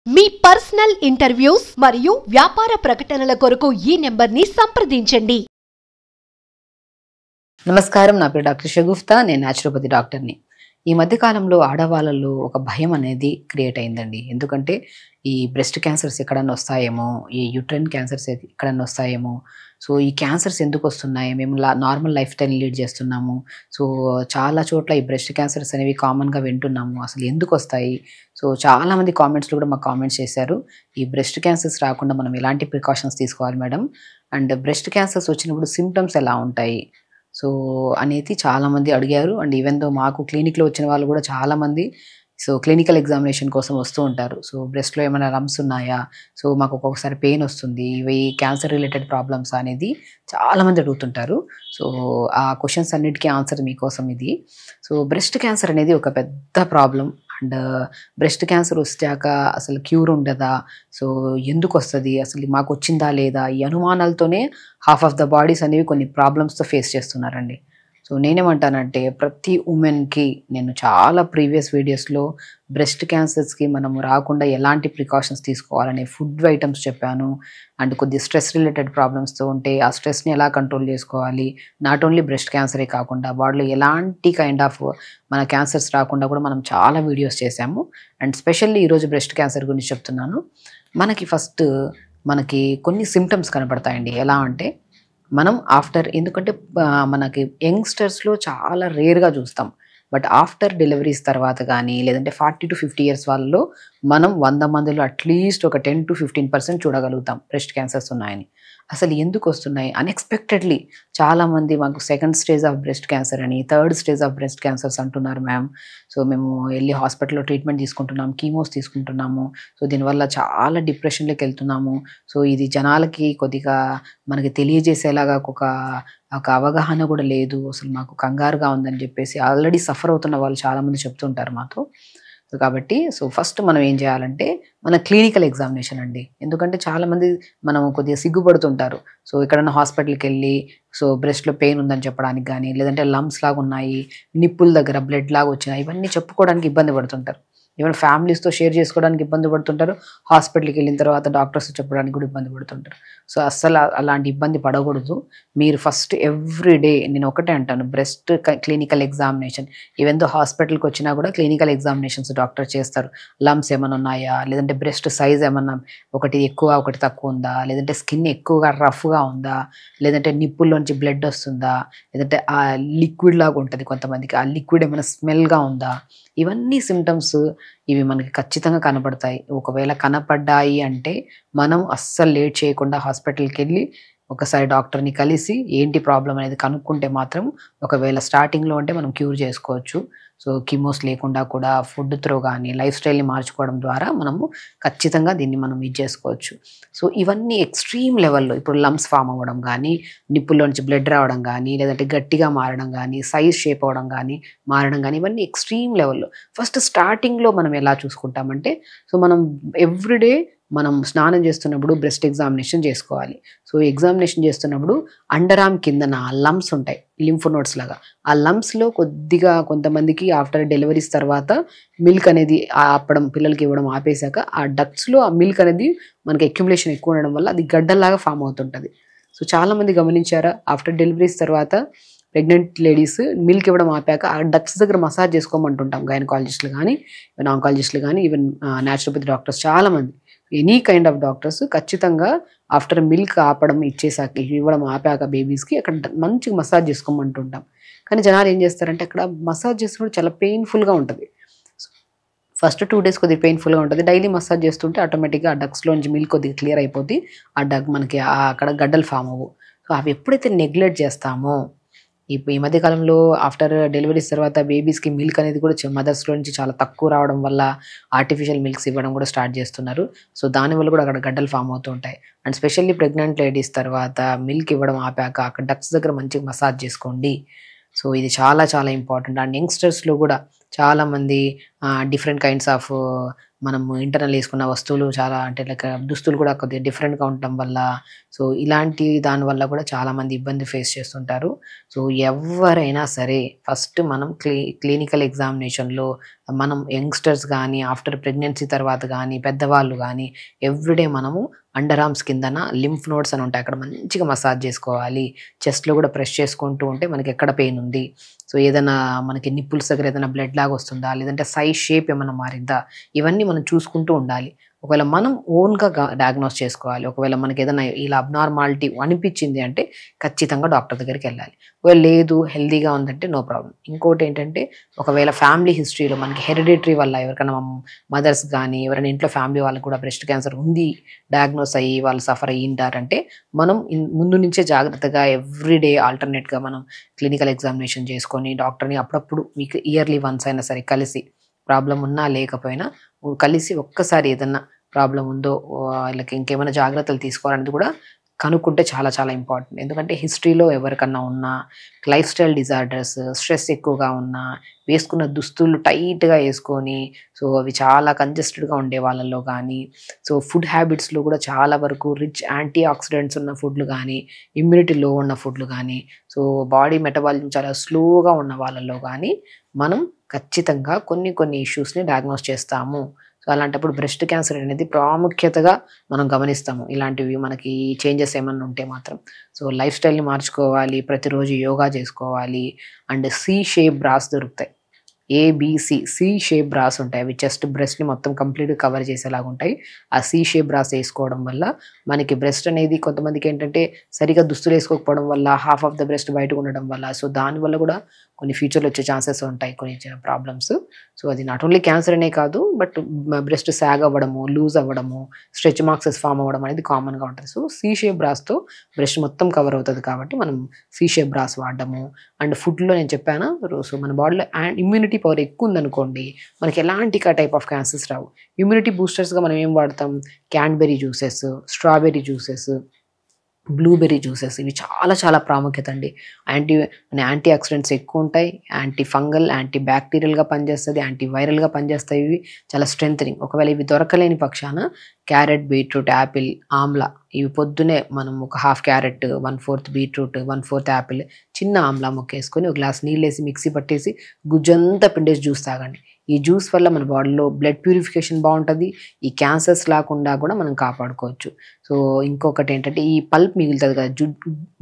మీ personal interviews మరియు వ్యాపార ప్రకటనల కొరకు ఈ నెంబర్ని సంప్రదించండి. నమస్కారం, నా పేరు డాక్టర్ షగుఫ్తా. నేను న్యాచురోపతి డాక్టర్ని. ఈ మధ్య కాలంలో ఆడవాళ్ళలో ఒక భయం అనేది క్రియేట్ అయిందండి. ఎందుకంటే ఈ బ్రెస్ట్ క్యాన్సర్స్ ఎక్కడన్నా వస్తాయేమో, ఈ యూట్రైన్ క్యాన్సర్స్ ఎక్కడన్నా వస్తాయేమో, సో ఈ క్యాన్సర్స్ ఎందుకు వస్తున్నాయి, మేము నార్మల్ లైఫ్ స్టైల్ లీడ్ చేస్తున్నాము, సో చాలా చోట్ల ఈ బ్రెస్ట్ క్యాన్సర్స్ అనేవి కామన్గా వింటున్నాము, అసలు ఎందుకు వస్తాయి. సో చాలామంది కామెంట్స్లో కూడా మాకు కామెంట్స్ చేశారు, ఈ బ్రెస్ట్ క్యాన్సర్స్ రాకుండా మనం ఎలాంటి ప్రికాషన్స్ తీసుకోవాలి మేడం, అండ్ బ్రెస్ట్ క్యాన్సర్స్ వచ్చినప్పుడు సిమ్టమ్స్ ఎలా ఉంటాయి సో అనేది చాలామంది అడిగారు. అండ్ ఈవెన్ దో మాకు క్లినిక్లో వచ్చిన వాళ్ళు కూడా చాలామంది సో క్లినికల్ ఎగ్జామినేషన్ కోసం వస్తూ ఉంటారు. సో బ్రెస్ట్లో ఏమైనా రమ్స్ ఉన్నాయా, సో మాకు ఒక్కొక్కసారి పెయిన్ వస్తుంది, ఇవి క్యాన్సర్ రిలేటెడ్ ప్రాబ్లమ్స్ అనేది చాలామంది అడుగుతుంటారు. సో ఆ క్వశ్చన్స్ అన్నిటికీ ఆన్సర్ మీకోసం ఇది. సో బ్రెస్ట్ క్యాన్సర్ అనేది ఒక పెద్ద ప్రాబ్లం. అండ్ బ్రెస్ట్ క్యాన్సర్ వచ్చాక అసలు క్యూర్ ఉండదా, సో ఎందుకు వస్తుంది, అసలు మాకు వచ్చిందా లేదా, ఈ అనుమానాలతోనే హాఫ్ ఆఫ్ ద బాడీస్ అనేవి కొన్ని ప్రాబ్లమ్స్తో ఫేస్ చేస్తున్నారండి. సో నేనేమంటానంటే ప్రతి ఉమెన్కి నేను చాలా ప్రీవియస్ వీడియోస్లో బ్రెస్ట్ క్యాన్సర్స్కి మనము రాకుండా ఎలాంటి ప్రికాషన్స్ తీసుకోవాలనే ఫుడ్ ఐటమ్స్ చెప్పాను. అండ్ కొద్ది స్ట్రెస్ రిలేటెడ్ ప్రాబ్లమ్స్తో ఉంటే ఆ స్ట్రెస్ని ఎలా కంట్రోల్ చేసుకోవాలి, నాట్ ఓన్లీ బ్రెస్ట్ క్యాన్సరే కాకుండా బాడీలో ఎలాంటి కైండ్ ఆఫ్ మన క్యాన్సర్స్ రాకుండా కూడా మనం చాలా వీడియోస్ చేశాము. అండ్ స్పెషల్లీ ఈరోజు బ్రెస్ట్ క్యాన్సర్ గురించి చెప్తున్నాను. మనకి కొన్ని సిమ్టమ్స్ కనపడతాయండి. ఎలా అంటే మనం ఎందుకంటే మనకి యంగ్స్టర్స్లో చాలా రేర్గా చూస్తాం, బట్ ఆఫ్టర్ డెలివరీస్ తర్వాత కానీ లేదంటే 40 to 50 years వాళ్ళలో మనం 100 మందిలో అట్లీస్ట్ ఒక 10 to 15% చూడగలుగుతాం బ్రెస్ట్ క్యాన్సర్స్ ఉన్నాయని. అసలు ఎందుకు వస్తున్నాయి అన్ఎక్స్పెక్టెడ్లీ. చాలామంది మాకు second stage of breast cancer అని, third stage of breast cancers అంటున్నారు మ్యామ్. సో మేము వెళ్ళి హాస్పిటల్లో ట్రీట్మెంట్ తీసుకుంటున్నాం, కీమోస్ తీసుకుంటున్నాము, సో దీనివల్ల చాలా డిప్రెషన్లోకి వెళ్తున్నాము. సో ఇది జనాలకి కొద్దిగా మనకి తెలియజేసేలాగా ఒక అవగాహన కూడా లేదు, అసలు మాకు కంగారుగా ఉందని చెప్పేసి ఆల్రెడీ సఫర్ అవుతున్న వాళ్ళు చాలామంది చెప్తుంటారు మాతో. సో కాబట్టి ఫస్ట్ మనం ఏం చేయాలంటే మన క్లినికల్ ఎగ్జామినేషన్ అండి. ఎందుకంటే చాలామంది మనం కొద్దిగా సిగ్గుపడుతుంటారు. సో ఎక్కడన్నా హాస్పిటల్కి వెళ్ళి సో బ్రెస్ట్లో పెయిన్ ఉందని చెప్పడానికి కానీ, లేదంటే లంప్స్ లాగా ఉన్నాయి, నిప్పుల దగ్గర బ్లడ్ లాగా వచ్చినాయి, ఇవన్నీ చెప్పుకోవడానికి ఇబ్బంది పడుతుంటారు. ఈవెన్ ఫ్యామిలీస్తో షేర్ చేసుకోవడానికి ఇబ్బంది పడుతుంటారు, హాస్పిటల్కి వెళ్ళిన తర్వాత డాక్టర్స్ చెప్పడానికి కూడా ఇబ్బంది పడుతుంటారు. సో అస్సలు అలాంటి ఇబ్బంది పడకూడదు. మీరు ఫస్ట్ ఎవ్రీడే నేను ఒకటే అంటాను, breast clinical examination. Even though హాస్పిటల్కి వచ్చినా కూడా క్లినికల్ ఎగ్జామినేషన్స్ డాక్టర్ చేస్తారు. లంప్స్ ఏమైనా ఉన్నాయా, లేదంటే బ్రెస్ట్ సైజ్ ఏమన్నా ఒకటి ఎక్కువ ఒకటి తక్కువ ఉందా, లేదంటే స్కిన్ ఎక్కువగా రఫ్గా ఉందా, లేదంటే నిప్పుల్లోంచి బ్లడ్ వస్తుందా, లేదంటే ఆ లిక్విడ్ లాగా ఉంటుంది కొంతమందికి, ఆ లిక్విడ్ ఏమైనా స్మెల్గా ఉందా, ఇవన్నీ సిమ్టమ్స్ ఇవి మనకి ఖచ్చితంగా కనపడతాయి. ఒకవేళ కనపడ్డాయి అంటే మనం అస్సలు లేట్ చేయకుండా హాస్పిటల్కి వెళ్ళి ఒకసారి డాక్టర్ని కలిసి ఏంటి ప్రాబ్లం అనేది కనుక్కుంటే మాత్రం ఒకవేళ స్టార్టింగ్లో అంటే మనం క్యూర్ చేసుకోవచ్చు. సో కీమోస్ లేకుండా కూడా ఫుడ్ త్రో కానీ లైఫ్ స్టైల్ని మార్చుకోవడం ద్వారా మనము ఖచ్చితంగా దీన్ని మనం ఇది చేసుకోవచ్చు. సో ఇవన్నీ ఎక్స్ట్రీమ్ లెవెల్లో, ఇప్పుడు లంప్స్ ఫామ్ అవ్వడం కానీ, నిప్పుల్లోంచి బ్లడ్ రావడం కానీ, లేదంటే గట్టిగా మారడం కానీ, సైజ్ షేప్ అవ్వడం కానీ, మారడం కానీ, ఇవన్నీ ఎక్స్ట్రీమ్ లెవెల్లో. ఫస్ట్ స్టార్టింగ్లో మనం ఎలా చూసుకుంటామంటే సో మనం ఎవ్రీడే మనం స్నానం చేస్తున్నప్పుడు బ్రెస్ట్ ఎగ్జామినేషన్ చేసుకోవాలి. సో ఎగ్జామినేషన్ చేస్తున్నప్పుడు అండర్ ఆర్మ్ కిందన లంప్స్ ఉంటాయి, లింఫ్ నోడ్స్ లాగా. ఆ లంప్స్లో కొద్దిగా కొంతమందికి ఆఫ్టర్ డెలివరీస్ తర్వాత మిల్క్ అనేది ఆపడం, పిల్లలకి ఇవ్వడం ఆపేశాక ఆ డక్ట్స్లో ఆ మిల్క్ అనేది మనకి అక్యుములేషన్ ఎక్కువ ఉండడం వల్ల అది గడ్డల్లాగా ఫామ్ అవుతుంటుంది. సో చాలామంది గమనించారా, ఆఫ్టర్ డెలివరీస్ తర్వాత ప్రెగ్నెంట్ లేడీస్ మిల్క్ ఇవ్వడం ఆపాక ఆ డక్ట్స్ దగ్గర మసాజ్ చేసుకోమంటుంటాం గైనకాలజిస్టులు కానీ, ఈవెన్ ఆంకాలజిస్టులు కానీ, ఈవెన్ న్యాచురోపతి డాక్టర్స్ చాలామంది, ఎనీ కైండ్ ఆఫ్ డాక్టర్స్ ఖచ్చితంగా ఆఫ్టర్ మిల్క్ ఆపడం ఇచ్చేసాక ఇవ్వడం ఆపాక బేబీస్కి అక్కడ మంచిగా మసాజ్ చేసుకోమంటుంటాం. కానీ జనాలు ఏం చేస్తారంటే అక్కడ మసాజ్ చేస్తున్నప్పుడు చాలా పెయిన్ఫుల్గా ఉంటుంది. ఫస్ట్ 2 days కొద్దిగా పెయిన్ఫుల్గా ఉంటుంది, డైలీ మసాజ్ చేస్తుంటే ఆటోమేటిక్గా ఆ డక్స్లోంచి మిల్క్ కొద్దిగా క్లియర్ అయిపోతుంది, మనకి అక్కడ గడ్డలు ఫామ్ అవ్వవు. సో అవి ఎప్పుడైతే నెగ్లెక్ట్ చేస్తామో, ఇప్పుడు ఈ మధ్యకాలంలో ఆఫ్టర్ డెలివరీస్ తర్వాత బేబీస్కి మిల్క్ అనేది కూడా మదర్స్లో నుంచి చాలా తక్కువ రావడం వల్ల ఆర్టిఫిషియల్ మిల్క్స్ ఇవ్వడం కూడా స్టార్ట్ చేస్తున్నారు. సో దానివల్ల కూడా అక్కడ గడ్డలు ఫామ్ అవుతూ ఉంటాయి. అండ్ స్పెషల్లీ ప్రెగ్నెంట్ లేడీస్ తర్వాత మిల్క్ ఇవ్వడం ఆపాక అక్కడ డక్స్ దగ్గర మంచిగా మసాజ్ చేసుకోండి. సో ఇది చాలా చాలా ఇంపార్టెంట్. అండ్ యంగ్స్టర్స్లో కూడా చాలామంది డిఫరెంట్ కైండ్స్ ఆఫ్ మనం ఇంటర్నల్ వేసుకున్న వస్తువులు చాలా అంటే లైక్ దుస్తులు కూడా కొద్దిగా డిఫరెంట్గా ఉండటం వల్ల సో ఇలాంటి దానివల్ల కూడా చాలామంది ఇబ్బంది ఫేస్ చేస్తుంటారు. సో ఎవరైనా సరే ఫస్ట్ మనం క్లినికల్ ఎగ్జామినేషన్లో మనం యంగ్స్టర్స్ కానీ ఆఫ్టర్ ప్రెగ్నెన్సీ తర్వాత కానీ పెద్దవాళ్ళు కానీ ఎవ్రీడే మనము అండర్ ఆర్మ్స్ కిందన లింఫ్ నోడ్స్ అని ఉంటాయి, అక్కడ మంచిగా మసాజ్ చేసుకోవాలి. చెస్ట్లో కూడా ప్రెస్ చేసుకుంటూ ఉంటే మనకి ఎక్కడ పెయిన్ ఉంది, సో ఏదైనా మనకి నిప్పుల్స్ దగ్గర ఏదైనా బ్లడ్ లాగా వస్తుందా, లేదంటే సైజ్ షేప్ ఏమైనా మారిందా, ఇవన్నీ మనం చూసుకుంటూ ఉండాలి. ఒకవేళ మనం ఓన్గా డయాగ్నోస్ చేసుకోవాలి. ఒకవేళ మనకి ఏదైనా ఇలా అబ్నార్మాలిటీ అనిపించింది అంటే ఖచ్చితంగా డాక్టర్ దగ్గరికి వెళ్ళాలి. ఒకవేళ లేదు హెల్తీగా ఉందంటే నో ప్రాబ్లం. ఇంకోటి ఏంటంటే ఒకవేళ ఫ్యామిలీ హిస్టరీలో మనకి హెరిడిటరీ వల్ల ఎవరికైనా మదర్స్ కానీ ఎవరైనా ఇంట్లో ఫ్యామిలీ వాళ్ళకి కూడా బ్రెస్ట్ క్యాన్సర్ ఉంది డయాగ్నోస్ అయ్యి వాళ్ళు సఫర్ అయ్యింటారంటే మనం ముందు నుంచే జాగ్రత్తగా ఎవ్రీడే ఆల్టర్నేట్గా మనం క్లినికల్ ఎగ్జామినేషన్ చేసుకొని డాక్టర్ని అప్పుడప్పుడు మీకు ఇయర్లీ వన్స్ అయినా సరే కలిసి ప్రాబ్లం ఉన్నా లేకపోయినా కలిసి ఒక్కసారి ఏదన్నా ప్రాబ్లం ఉందో వీళ్ళకి ఇంకేమైనా జాగ్రత్తలు తీసుకోవాలనేది కూడా కనుక్కుంటే చాలా చాలా ఇంపార్టెంట్. ఎందుకంటే హిస్టరీలో ఎవరికన్నా ఉన్నా, లైఫ్ స్టైల్ డిజార్డర్స్, స్ట్రెస్ ఎక్కువగా ఉన్నా, వేసుకున్న దుస్తులు టైట్గా వేసుకొని సో అవి చాలా కంజెస్టెడ్గా ఉండే వాళ్ళల్లో కానీ, సో ఫుడ్ హ్యాబిట్స్లో కూడా చాలా వరకు రిచ్ యాంటీ ఆక్సిడెంట్స్ ఉన్న ఫుడ్లు కానీ, ఇమ్యూనిటీ లో ఉన్న ఫుడ్లు కానీ, సో బాడీ మెటబాలిజం చాలా స్లోగా ఉన్న వాళ్ళల్లో కానీ మనం ఖచ్చితంగా కొన్ని ఇష్యూస్ని డయాగ్నోస్ చేస్తాము. సో అలాంటప్పుడు బ్రెస్ట్ క్యాన్సర్ అనేది ప్రాముఖ్యతగా మనం గమనిస్తాము. ఇలాంటివి మనకి చేంజెస్ ఏమన్నా ఉంటే మాత్రం సో లైఫ్ స్టైల్ని మార్చుకోవాలి, ప్రతిరోజు యోగా చేసుకోవాలి. అండ్ సి షేప్ బ్రాస్ దొరుకుతాయి, సి షేప్ బ్రాస్ ఉంటాయి. అవి చెస్ట్ బ్రెస్ట్ని మొత్తం కంప్లీట్గా కవర్ చేసేలాగా ఉంటాయి. ఆ సి షేప్ బ్రాస్ వేసుకోవడం వల్ల మనకి బ్రెస్ట్ అనేది కొంతమందికి ఏంటంటే సరిగా దుస్తులు వేసుకోకపోవడం వల్ల హాఫ్ ఆఫ్ ద బ్రెస్ట్ బయటకు ఉండడం వల్ల సో దానివల్ల కూడా కొన్ని ఫ్యూచర్లో వచ్చే ఛాన్సెస్ ఉంటాయి, కొన్ని ప్రాబ్లమ్స్. సో అది నాట్ ఓన్లీ క్యాన్సర్ అనే కాదు, బట్ బ్రెస్ట్ సాగ్ అవ్వడము, లూజ్ అవ్వడము, స్ట్రెచ్ మార్క్సెస్ ఫామ్ అవ్వడం అనేది కామన్గా ఉంటుంది. సో సి షేప్ బ్రాస్తో బ్రెస్ట్ మొత్తం కవర్ అవుతుంది కాబట్టి మనం సి షేప్ బ్రాస్ వాడడము. అండ్ ఫుడ్లో నేను చెప్పాను, సో మన బాడీలో ఇమ్యూనిటీ పవర్ ఎక్కువ ఉందనుకోండి మనకి ఎలాంటి టైప్ ఆఫ్ క్యాన్సర్స్ రావు. ఇమ్యూనిటీ బూస్టర్స్గా మనం ఏం వాడతాం, cranberry juices, strawberry juices, blueberry juices, ఇవి చాలా చాలా ప్రాముఖ్యత అండి. యాంటీ ఆక్సిడెంట్స్ ఎక్కువ ఉంటాయి, యాంటీ ఫంగల్, యాంటీ బ్యాక్టీరియల్గా పనిచేస్తుంది, యాంటీ వైరల్గా పనిచేస్తాయి. ఇవి చాలా స్ట్రెంథనింగ్. ఒకవేళ ఇవి దొరకలేని పక్షాన క్యారెట్, బీట్రూట్, యాపిల్, ఆమ్లా, ఇవి పొద్దునే మనం ఒక హాఫ్ క్యారెట్, 1/4 బీట్రూట్, 1/4 యాపిల్, చిన్న ఆమ్లా ముక్క వేసుకొని ఒక గ్లాస్ నీళ్ళు వేసి మిక్సీ పట్టేసి గుజ్జంతా పిండేసి జ్యూస్ తాగండి. ఈ జ్యూస్ వల్ల మన బాడీలో బ్లడ్ ప్యూరిఫికేషన్ బాగుంటుంది, ఈ క్యాన్సర్స్ రాకుండా కూడా మనం కాపాడుకోవచ్చు. సో ఇంకొకటి ఏంటంటే ఈ పల్ప్ మిగులుతుంది కదా,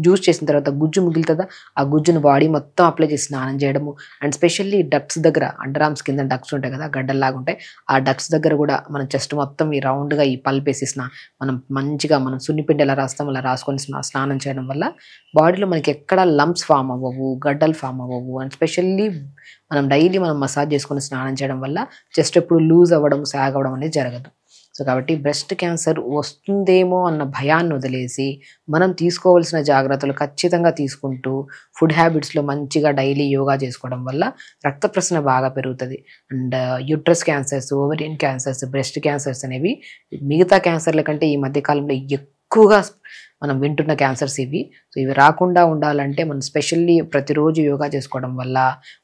జ్యూస్ చేసిన తర్వాత గుజ్జు మిగులుతుందా, ఆ గుజ్జును బాడీ మొత్తం అప్లై చేసి స్నానం చేయడము. అండ్ స్పెషల్లీ డక్ట్స్ దగ్గర, అండర్ ఆర్మ్స్ కింద డక్ట్స్ ఉంటాయి కదా, గడ్డల్లాగా ఉంటాయి, ఆ డక్ట్స్ దగ్గర కూడా మనం చెస్ట్ మొత్తం ఈ రౌండ్గా ఈ పల్ప్ వేసేసిన మనం మంచిగా మనం సున్నిపిండి ఎలా రాస్తాం అలా రాసుకొని స్నానం చేయడం వల్ల బాడీలో మనకి ఎక్కడ లంప్స్ ఫామ్ అవ్వవు, గడ్డలు ఫామ్ అవ్వవు. అండ్ స్పెషల్లీ మనం డైలీ మనం మసాజ్ చేసుకొని స్నానం చేయడం వల్ల చెస్ట్ ఎప్పుడు లూజ్ అవ్వడం, సాగ్ అవ్వడం అనేది జరగదు. సో కాబట్టి బ్రెస్ట్ క్యాన్సర్ వస్తుందేమో అన్న భయాన్ని వదిలేసి మనం తీసుకోవాల్సిన జాగ్రత్తలు ఖచ్చితంగా తీసుకుంటూ ఫుడ్ హ్యాబిట్స్లో మంచిగా డైలీ యోగా చేసుకోవడం వల్ల రక్త ప్రసరణ బాగా పెరుగుతుంది. And uterus cancers, ovarian cancers, breast cancers అనేవి మిగతా క్యాన్సర్ల కంటే ఈ మధ్యకాలంలో ఎక్కువగా మనం వింటున్న క్యాన్సర్స్ ఇవి. సో ఇవి రాకుండా ఉండాలంటే మనం స్పెషల్లీ ప్రతిరోజు యోగా చేసుకోవడం వల్ల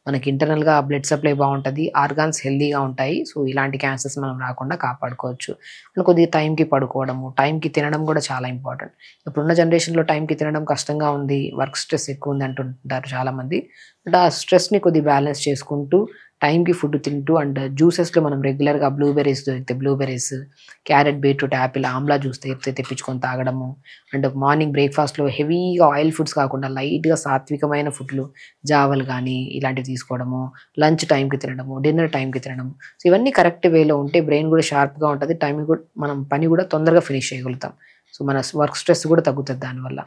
మనకి ఇంటర్నల్గా బ్లడ్ సప్లై బాగుంటుంది, ఆర్గాన్స్ హెల్దీగా ఉంటాయి. సో ఇలాంటి క్యాన్సర్స్ మనం రాకుండా కాపాడుకోవచ్చు. అండ్ కొద్దిగా టైంకి పడుకోవడము, టైంకి తినడం కూడా చాలా ఇంపార్టెంట్. ఇప్పుడున్న జనరేషన్లో టైంకి తినడం కష్టంగా ఉంది, వర్క్ స్ట్రెస్ ఎక్కువ ఉంది అంటుంటారు చాలామంది. అంటే ఆ స్ట్రెస్ని కొద్దిగా బ్యాలెన్స్ చేసుకుంటూ టైంకి ఫుడ్ తింటూ అండ్ జ్యూసెస్లో మనం రెగ్యులర్గా బ్లూబెర్రీస్ దొరికితే blueberries, carrot, beetroot, Apple, Amla juice తెప్పించుకొని తాగడము. అండ్ మార్నింగ్ బ్రేక్ఫాస్ట్లో హెవీగా ఆయిల్ ఫుడ్స్ కాకుండా లైట్గా సాత్వికమైన ఫుడ్లు, జావలు కానీ ఇలాంటివి తీసుకోవడము, లంచ్ టైంకి తినడము, డిన్నర్ టైంకి తినడము. సో ఇవన్నీ కరెక్ట్ వేలో ఉంటే బ్రెయిన్ కూడా షార్ప్గా ఉంటుంది, టైం కూడా మనం పని కూడా తొందరగా ఫినిష్ చేయగలుగుతాం. సో మన వర్క్ స్ట్రెస్ కూడా తగ్గుతుంది దానివల్ల.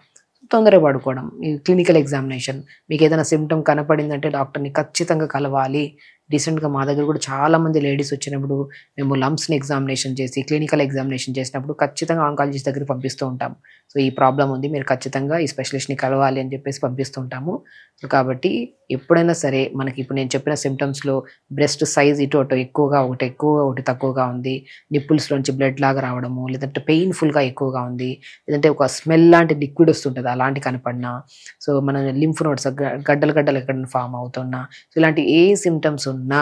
తొందరగా పడుకోవడం, ఈ క్లినికల్ ఎగ్జామినేషన్, మీకు ఏదైనా సిమ్టమ్ కనపడిందంటే డాక్టర్ని ఖచ్చితంగా కలవాలి. రీసెంట్గా మా దగ్గర కూడా చాలామంది లేడీస్ వచ్చినప్పుడు మేము లంప్స్ని ఎగ్జామినేషన్ చేసి క్లినికల్ ఎగ్జామినేషన్ చేసినప్పుడు ఖచ్చితంగా ఆంకాలజిస్ట్ దగ్గరికి పంపిస్తూ ఉంటాము. సో ఈ ప్రాబ్లం ఉంది, మీరు ఖచ్చితంగా ఈ స్పెషలిస్ట్ని కలవాలి అని చెప్పేసి పంపిస్తూ ఉంటాము. సో కాబట్టి ఎప్పుడైనా సరే మనకి ఇప్పుడు నేను చెప్పిన సిమ్టమ్స్లో బ్రెస్ట్ సైజ్ ఇటు అటు ఒకటి తక్కువగా ఉంది, నిప్పుల్స్లోంచి బ్లడ్ లాగా రావడము, లేదంటే పెయిన్ఫుల్గా ఎక్కువగా ఉంది, లేదంటే ఒక స్మెల్ లాంటి లిక్విడ్ వస్తుంటుంది అలాంటి కనపడినా, సో మన లింఫ్ నోడ్స్ గడ్డలు ఎక్కడ ఫామ్ అవుతున్నా, సో ఇలాంటి ఏ సిమ్టమ్స్ ఉన్నా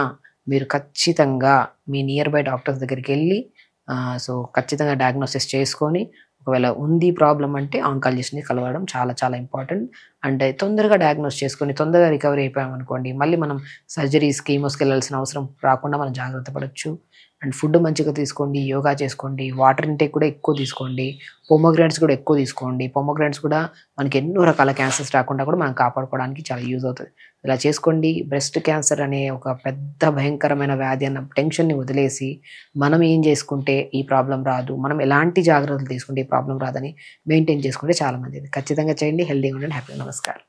మీరు ఖచ్చితంగా మీ నియర్ బై డాక్టర్స్ దగ్గరికి వెళ్ళి సో ఖచ్చితంగా డయాగ్నోసిస్ చేసుకొని ఒకవేళ ఉంది ప్రాబ్లం అంటే ఆంకాలజిస్ట్ని కలవడం చాలా చాలా ఇంపార్టెంట్. అండ్ తొందరగా డయాగ్నోస్ చేసుకొని తొందరగా రికవరీ అయిపోయామనుకోండి మళ్ళీ మనం సర్జరీస్ కీమోస్కి వెళ్ళాల్సిన అవసరం రాకుండా మనం జాగ్రత్త పడవచ్చు. అండ్ ఫుడ్ మంచిగా తీసుకోండి, యోగా చేసుకోండి, వాటర్ ఇంటేక్ కూడా ఎక్కువ తీసుకోండి, పొమోగ్రానేట్స్ కూడా ఎక్కువ తీసుకోండి. పొమోగ్రానేట్స్ కూడా మనకి ఎన్నో రకాల క్యాన్సర్స్ రాకుండా కూడా మనం కాపాడుకోవడానికి చాలా యూజ్ అవుతుంది. ఇలా చేసుకోండి. బ్రెస్ట్ క్యాన్సర్ అనే ఒక పెద్ద భయంకరమైన వ్యాధి అన్న టెన్షన్ని వదిలేసి మనం ఏం చేసుకుంటే ఈ ప్రాబ్లం రాదు, మనం ఎలాంటి జాగ్రత్తలు తీసుకుంటే ఈ ప్రాబ్లం రాదని మెయింటైన్ చేసుకుంటే చాలా మంచిది. ఖచ్చితంగా చేయండి. హెల్తీగా ఉండండి. హ్యాపీ. నమస్కారం.